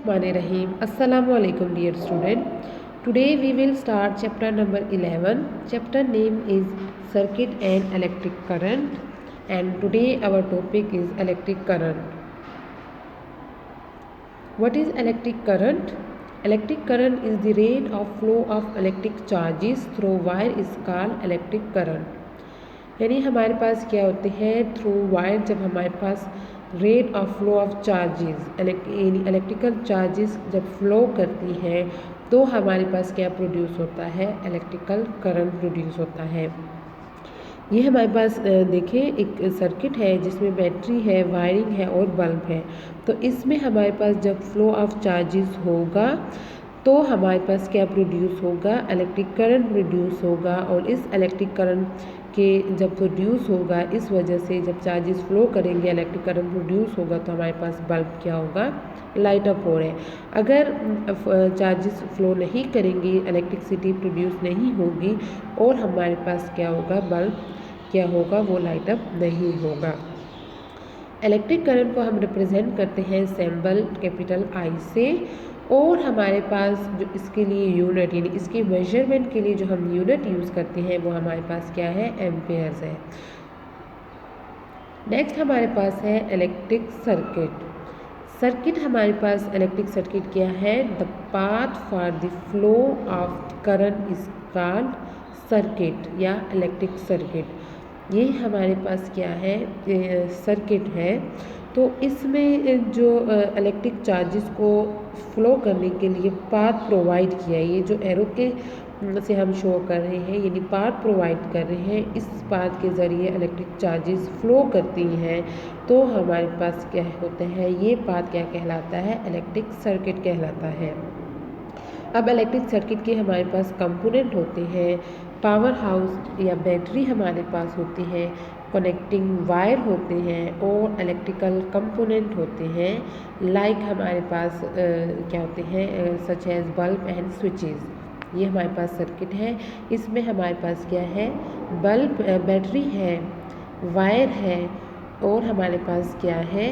Bismillahirrahmanirrahim. Assalamu alaikum dear student. Today we will start chapter number 11. Chapter name is Circuit and Electric Current, and today our topic is electric current. What is electric current? Electric current is the rate of flow of electric charges through wire is called electric current. यानी हमारे पास क्या होते हैं through wire, जब हमारे पास rate of flow of charges यानी इलेक्ट्रिकल चार्जेस जब फ्लो करती हैं तो हमारे पास क्या प्रोड्यूस होता है, इलेक्ट्रिकल करंट प्रोड्यूस होता है। ये हमारे पास देखें एक सर्किट है जिसमें बैटरी है, वायरिंग है और बल्ब है। तो इसमें हमारे पास जब फ्लो ऑफ चार्जेस होगा तो हमारे पास क्या प्रोड्यूस होगा, इलेक्ट्रिक करंट प्रोड्यूस होगा। और इस इलेक्ट्रिक करंट के जब प्रोड्यूस होगा, इस वजह से जब चार्जेस फ्लो करेंगे इलेक्ट्रिक करंट प्रोड्यूस होगा तो हमारे पास बल्ब क्या होगा, लाइट अप हो रहे हैं। अगर चार्जेस फ्लो नहीं करेंगे, इलेक्ट्रिसिटी प्रोड्यूस नहीं होगी और हमारे पास क्या होगा, बल्ब क्या होगा, वो लाइट अप नहीं होगा। इलेक्ट्रिक करंट को हम रिप्रेजेंट करते हैं सिंबल कैपिटल आई से, और हमारे पास जो इसके लिए यूनिट यानी इसके मेजरमेंट के लिए जो हम यूनिट यूज़ करते हैं वो हमारे पास क्या है, एम्पेयर्स है। नेक्स्ट हमारे पास है इलेक्ट्रिक सर्किट। सर्किट हमारे पास इलेक्ट्रिक सर्किट क्या है, the path for the flow of current is called circuit या इलेक्ट्रिक सर्किट। ये हमारे पास क्या है, सर्किट है। तो इसमें जो इलेक्ट्रिक चार्जेस को फ्लो करने के लिए पाथ प्रोवाइड किया है, ये जो एरो के से हम शो कर रहे हैं यानी पाथ प्रोवाइड कर रहे हैं, इस पाथ के ज़रिए इलेक्ट्रिक चार्जेस फ्लो करती हैं तो हमारे पास क्या होता है, ये पाथ क्या कहलाता है, इलेक्ट्रिक सर्किट कहलाता है। अब इलेक्ट्रिक सर्किट के हमारे पास कंपोनेंट होते हैं, पावर हाउस या बैटरी हमारे पास होती है, कनेक्टिंग वायर होते हैं और इलेक्ट्रिकल कंपोनेंट होते हैं। लाइक हमारे पास क्या होते हैं, such as bulb and switches. ये हमारे पास सर्किट है। इसमें हमारे पास क्या है, बल्ब, बैटरी है, वायर है और हमारे पास क्या है,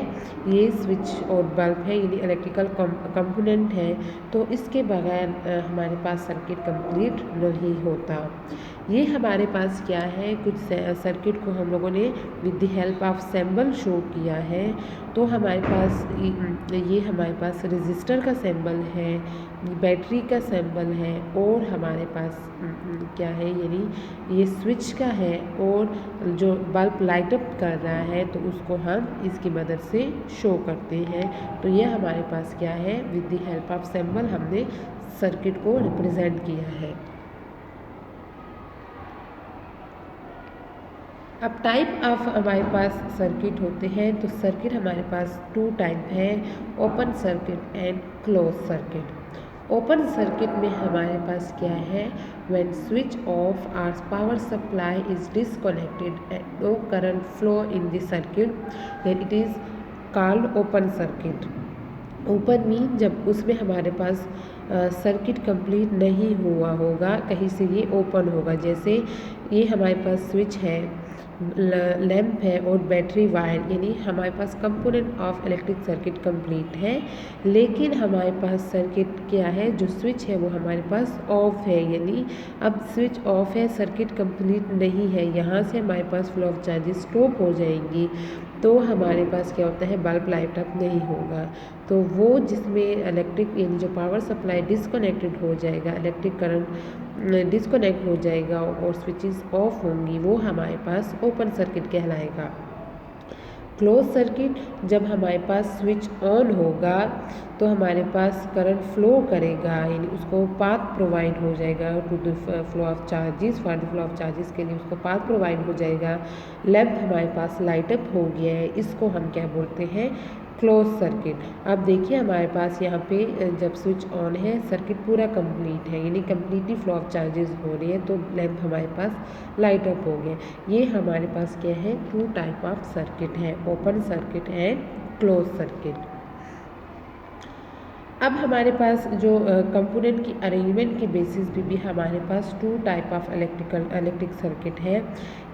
ये स्विच और बल्ब है यानी इलेक्ट्रिकल कंपोनेंट है। तो इसके बगैर हमारे पास सर्किट कंप्लीट नहीं होता। ये हमारे पास क्या है, कुछ सर्किट को हम लोगों ने with the help of symbol show किया है। तो हमारे पास ये हमारे पास रजिस्टर का सिंबल है, बैटरी का सिंबल है और हमारे पास क्या है, यानी ये स्विच का है और जो बल्ब लाइट अप कर रहा है तो उसको हम इसकी मदद से शो करते हैं। तो ये हमारे पास क्या है, with the help of symbol हमने सर्किट को रिप्रेजेंट किया है। अब टाइप ऑफ हमारे पास सर्किट होते हैं। तो सर्किट हमारे पास टू टाइप है, open circuit and close circuit. Open circuit में हमारे पास क्या है, व्हेन स्विच ऑफ और power supply is disconnected and no current flow in the circuit then it is called open circuit. Open mean जब उसमें हमारे पास सर्किट कंप्लीट नहीं हुआ होगा, कहीं से ये ओपन होगा। जैसे ये हमारे पास स्विच है, लैंप है और बैटरी वायर, यानी हमारे पास component of electric circuit complete है। लेकिन हमारे पास सर्किट क्या है, जो स्विच है वो हमारे पास ऑफ है, यानी अब स्विच ऑफ है, सर्किट कंप्लीट नहीं है। यहाँ से हमारे पास फ्लो ऑफ चार्जेस स्टॉप हो जाएंगी तो हमारे पास क्या होता है, बल्ब लाइट अप नहीं होगा। तो वो जिसमें इलेक्ट्रिक यानी जो पावर सप्लाई डिसकनेक्टेड हो जाएगा, इलेक्ट्रिक करंट डिसकनेक्ट हो जाएगा और स्विचेस ऑफ होंगी, वो हमारे पास ओपन सर्किट कहलाएगा। क्लोज सर्किट जब हमारे पास स्विच ऑन होगा तो हमारे पास करंट फ्लो करेगा, यानी उसको पाथ प्रोवाइड हो जाएगा to the flow of charges, for the flow of charges के लिए उसको पाथ प्रोवाइड हो जाएगा। लैंप हमारे पास लाइट अप हो गया है, इसको हम क्या बोलते हैं, क्लोज सर्किट। अब देखिए हमारे पास यहाँ पे जब स्विच ऑन है सर्किट पूरा कंप्लीट है, यानी कंप्लीटली फ्लो ऑफ चार्जेस हो रही है तो लैंप हमारे पास लाइट अप हो गया। ये हमारे पास क्या है, टू टाइप ऑफ सर्किट है, open circuit and close circuit. अब हमारे पास जो कंपोनेंट की अरेंजमेंट के बेसिस पे भी हमारे पास two type of electric circuit है।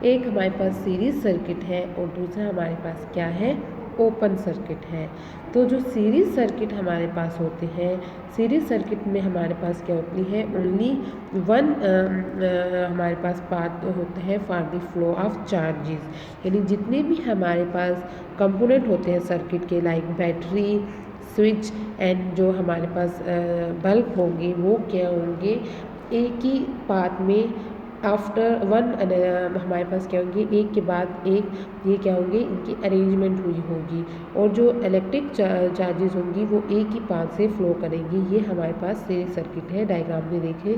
एक हमारे पास सीरीज सर्किट है और दूसरा हमारे पास क्या है, ओपन सर्किट है। तो जो सीरीज सर्किट हमारे पास होते हैं, सीरीज सर्किट में हमारे पास क्या होती है, ओनली वन हमारे पास पाथ होता है for the flow of charges, यानी जितने भी हमारे पास कंपोनेंट होते हैं सर्किट के, लाइक बैटरी, स्विच एंड जो हमारे पास बल्ब होंगे, वो क्या होंगे, एक ही पाथ में आफ्टर वन हमारे पास क्या होंगे, एक के बाद एक, ये क्या होंगे, इनकी अरेंजमेंट हुई होगी, और जो इलेक्ट्रिक चार्जेस होंगी वो एक ही पाथ से फ्लो करेंगी। ये हमारे पास सीरीज सर्किट है। डायग्राम में देखें,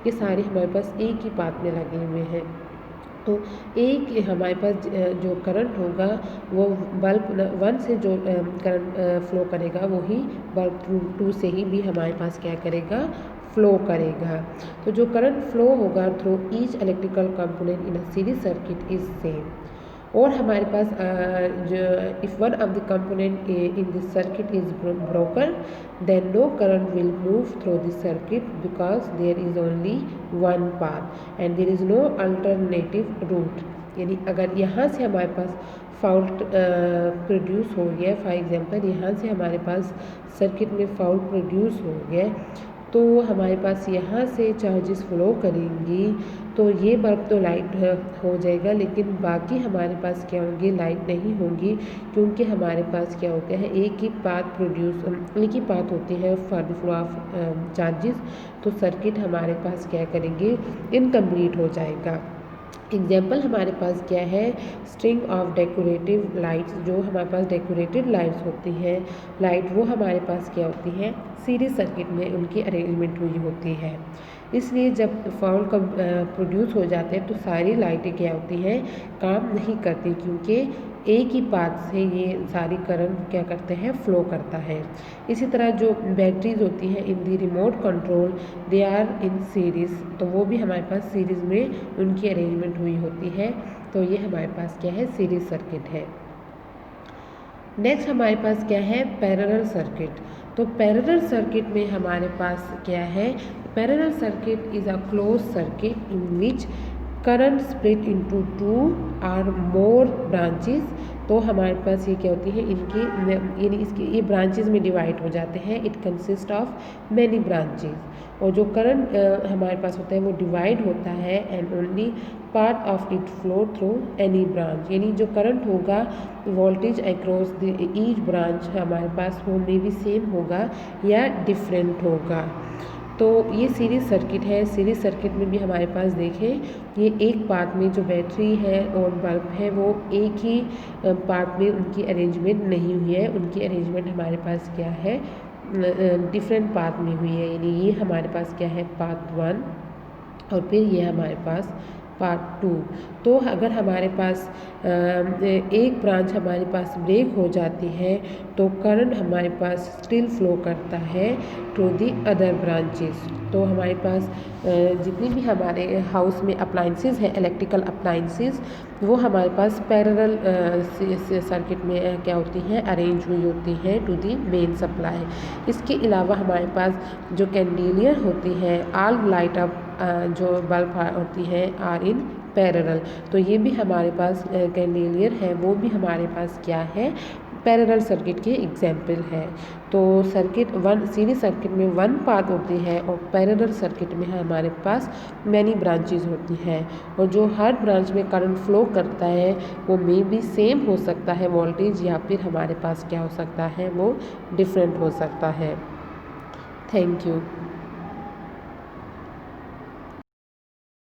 ये सारे हमारे पास एक ही पाथ में लगे हुए हैं। तो एक हमारे पास जो करंट होगा वो बल्ब 1 से जो करंट फ्लो करेगा वही बल्ब 2 से ही भी हमारे पास क्या करेगा, फ्लो करेगा। तो जो करंट फ्लो होगा through each electrical component in a series circuit is same. और हमारे पास जो if one of the component in this circuit is broken then no current will move through this circuit because there is only one path and there is no alternative route. यानी अगर यहाँ से हमारे पास fault produce हो गया, for example यहाँ से हमारे पास सर्किट में फॉल्ट प्रोड्यूस हो गया, तो हमारे पास यहाँ से चार्जेस फ्लो करेंगी, तो ये बल्ब तो लाइट हो जाएगा, लेकिन बाकी हमारे पास क्या होंगे, लाइट नहीं होंगी, क्योंकि हमारे पास क्या होता है, एक ही पाथ होती है for the flow of charges. तो सर्किट हमारे पास क्या करेंगे, इनकम्प्लीट हो जाएगा। एग्जाम्पल हमारे पास क्या है, स्ट्रिंग ऑफ डेकोरेटिव लाइट्स, जो हमारे पास डेकोरेटिव लाइट्स होती हैं लाइट, वो हमारे पास क्या होती हैं, सीरीज सर्किट में उनकी अरेंजमेंट हुई होती है। इसलिए जब फॉल्ट प्रोड्यूस हो जाते हैं तो सारी लाइटें क्या होती हैं, काम नहीं करती, क्योंकि एक ही पाथ से ये सारी करंट क्या करते हैं, फ्लो करता है। इसी तरह जो बैटरीज होती हैं in the remote control they are in series, तो वो भी हमारे पास सीरीज़ में उनकी अरेंजमेंट हुई होती है। तो ये हमारे पास क्या है, सीरीज सर्किट है। नेक्स्ट हमारे पास क्या है, पैरेलल सर्किट। तो पैरेलल सर्किट में हमारे पास क्या है, parallel circuit is a close circuit in which current split into 2 और मोर ब्रांचेस। तो हमारे पास ये क्या होती है, इनकी यानी इसके ये ब्रांचेस में डिवाइड हो जाते हैं। It consist of many branches, और जो करंट हमारे पास होता है वो डिवाइड होता है and only part of it flow through any branch, यानी जो करंट होगा voltage across the each branch हमारे पास वो मे भी सेम होगा या डिफरेंट होगा। तो ये सीरीज सर्किट है। सीरीज सर्किट में भी हमारे पास देखें, ये एक पार्ट में जो बैटरी है और बल्ब है वो एक ही पार्ट में उनकी अरेंजमेंट नहीं हुई है, उनकी अरेंजमेंट हमारे पास क्या है, डिफरेंट पार्ट में हुई है। यानी ये हमारे पास क्या है, पार्ट 1 और फिर ये हमारे पास पार्ट 2। तो अगर हमारे पास एक ब्रांच हमारे पास ब्रेक हो जाती है तो करंट हमारे पास स्टिल फ्लो करता है टू दी अदर ब्रांचेस। तो हमारे पास जितनी भी हमारे हाउस में अप्लाइंसेस हैं, इलेक्ट्रिकल अप्लाइंसेस, वो हमारे पास पैरेलल सर्किट में क्या होती हैं, अरेंज हुई होती हैं टू दी मेन सप्लाई। इसके अलावा हमारे पास जो कैंडिलियर होती है, ऑल लाइट अप जो बल्ब होती है आर इन पैरेलल। तो ये भी हमारे पास कैंडिलियर है, वो भी हमारे पास क्या है, पैरेलल सर्किट के एग्जाम्पल है। तो सर्किट सीरीज सर्किट में वन पाथ होती है और पैरेलल सर्किट में हमारे पास मैनी ब्रांचेज होती हैं, और जो हर ब्रांच में करंट फ्लो करता है वो मे भी सेम हो सकता है वोल्टेज, या फिर हमारे पास क्या हो सकता है, वो डिफरेंट हो सकता है। Thank you.